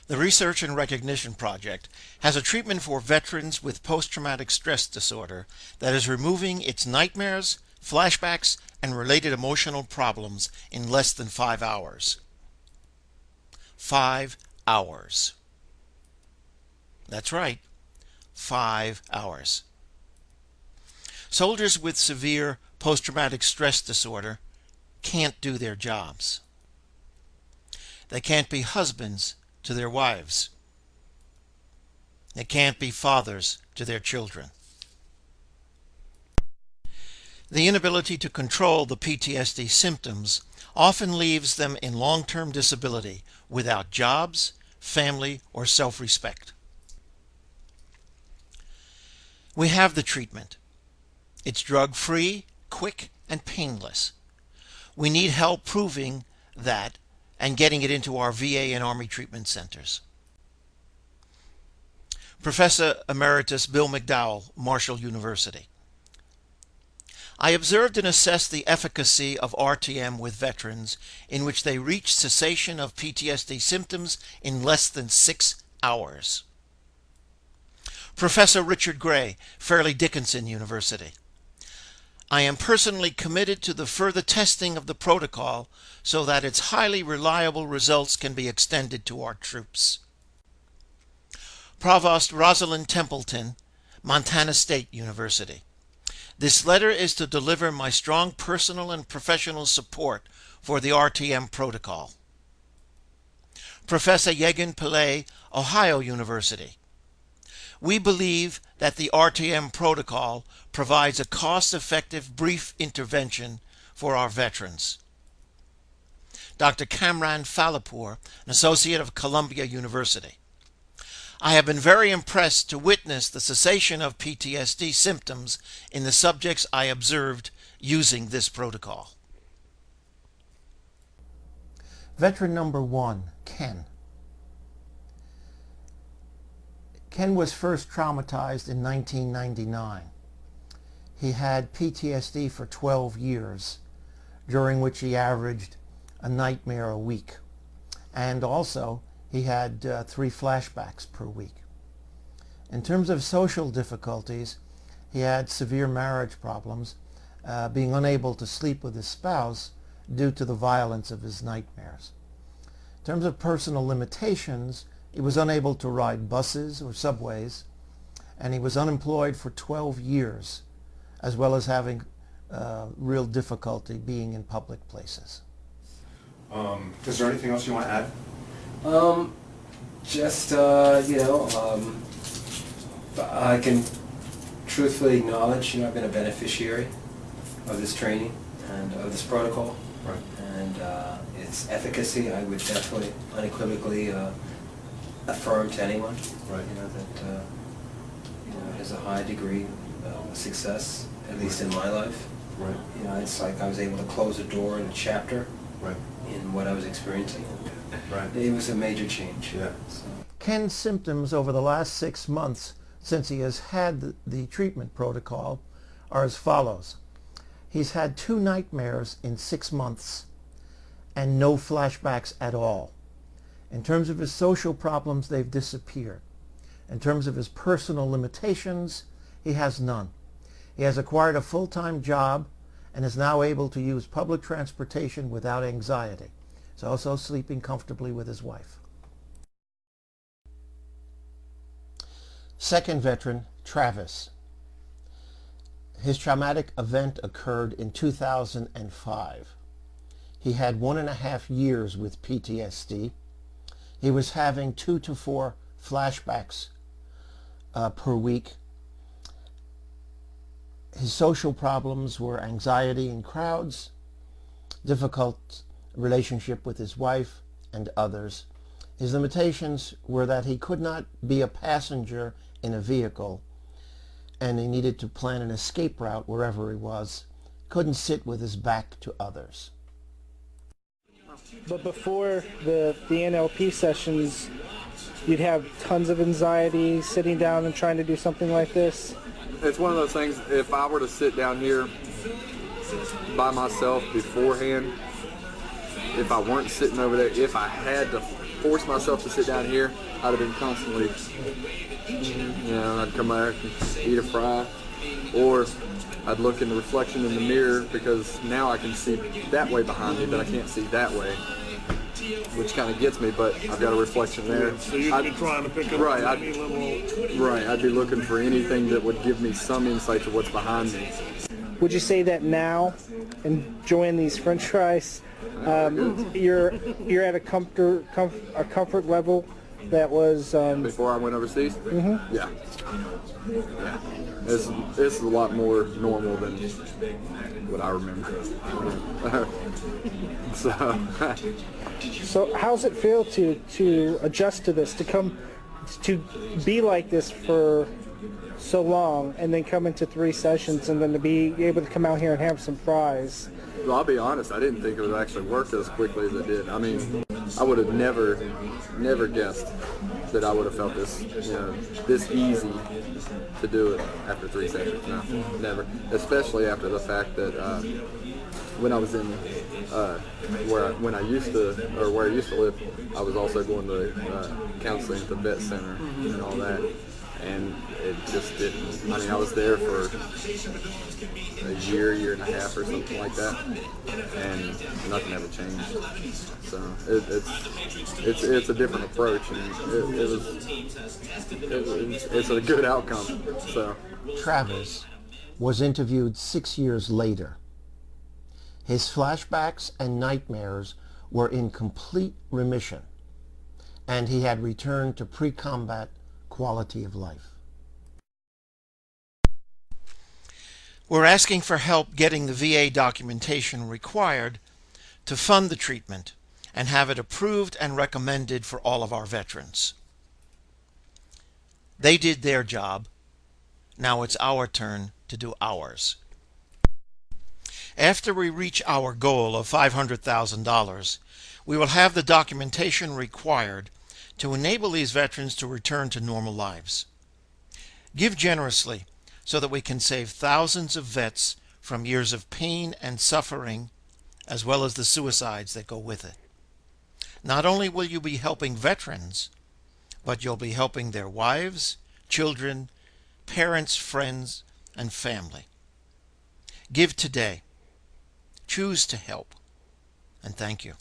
The Research and Recognition Project has a treatment for veterans with post-traumatic stress disorder that is removing its nightmares, flashbacks, and related emotional problems in less than 5 hours. 5 hours. That's right, 5 hours. Soldiers with severe post-traumatic stress disorder can't do their jobs. They can't be husbands to their wives. They can't be fathers to their children. The inability to control the PTSD symptoms often leaves them in long-term disability without jobs, family, or self-respect. We have the treatment. It's drug-free, quick, and painless. We need help proving that and getting it into our VA and Army treatment centers. Professor Emeritus Bill McDowell, Marshall University. I observed and assessed the efficacy of RTM with veterans in which they reached cessation of PTSD symptoms in less than 6 hours. Professor Richard Gray, Fairleigh Dickinson University. I am personally committed to the further testing of the protocol so that its highly reliable results can be extended to our troops. Provost Rosalind Templeton, Montana State University. This letter is to deliver my strong personal and professional support for the RTM protocol. Professor Yegan Pillay, Ohio University. We believe that the RTM protocol provides a cost-effective brief intervention for our veterans. Dr. Kamran Falipour, an associate of Columbia University. I have been very impressed to witness the cessation of PTSD symptoms in the subjects I observed using this protocol. Veteran number 1, Ken. Ken was first traumatized in 1999. He had PTSD for 12 years, during which he averaged a nightmare a week. And also, he had 3 flashbacks per week. In terms of social difficulties, he had severe marriage problems, being unable to sleep with his spouse due to the violence of his nightmares. In terms of personal limitations, he was unable to ride buses or subways, and he was unemployed for 12 years, as well as having real difficulty being in public places. Is there anything else you want to add? I can truthfully acknowledge, I've been a beneficiary of this training and of this protocol. Right. And its efficacy, I would definitely unequivocally affirm to anyone. Right. That it has a high degree of success, at least in my life. Right. It's like I was able to close a door in a chapter. Right. In what I was experiencing. Right. It was a major change. Yeah. So. Ken's symptoms over the last 6 months since he has had the treatment protocol are as follows. He's had 2 nightmares in 6 months and no flashbacks at all. In terms of his social problems, they've disappeared. In terms of his personal limitations, he has none. He has acquired a full-time job and is now able to use public transportation without anxiety. He's also sleeping comfortably with his wife. Second veteran, Travis. His traumatic event occurred in 2005. He had 1.5 years with PTSD. He was having 2 to 4 flashbacks per week. His social problems were anxiety in crowds, difficult relationship with his wife and others. His limitations were that he could not be a passenger in a vehicle, and he needed to plan an escape route wherever he was. Couldn't sit with his back to others. But before the NLP sessions, you'd have tons of anxiety sitting down and trying to do something like this? It's one of those things, if I were to sit down here by myself beforehand, if I weren't sitting over there, if I had to force myself to sit down here, I'd have been constantly, I'd come back and eat a fry, or I'd look in the reflection in the mirror because now I can see that way behind me, but I can't see that way, which kind of gets me. But I've got a reflection there. So you'd be trying to pick up any little... Right, I'd be looking for anything that would give me some insight to what's behind me. Would you say that now, enjoying these French fries, you're at a comfort level that was Before I went overseas? Mm-hmm. Yeah. It's a lot more normal than what I remember. So how's it feel to adjust to this, to be like this for so long, and then come into 3 sessions, and then to be able to come out here and have some fries? Well, I'll be honest, I didn't think it would actually work as quickly as it did. I mean, I would have never guessed that I would have felt this, this easy to do it after 3 sessions. No, never. Especially after the fact that when I was in where I used to live, I was also going to counseling at the vet center and all that. And it just didn't. I mean, I was there for a year and a half or something like that, and nothing ever changed. So it's a different approach, and it's a good outcome. So Travis was interviewed 6 years later. His flashbacks and nightmares were in complete remission, and he had returned to pre-combat quality of life. We're asking for help getting the VA documentation required to fund the treatment and have it approved and recommended for all of our veterans. They did their job. Now it's our turn to do ours. After we reach our goal of $500,000, we will have the documentation required to enable these veterans to return to normal lives. Give generously so that we can save thousands of vets from years of pain and suffering, as well as the suicides that go with it. Not only will you be helping veterans, but you'll be helping their wives, children, parents, friends, and family. Give today. Choose to help. And thank you.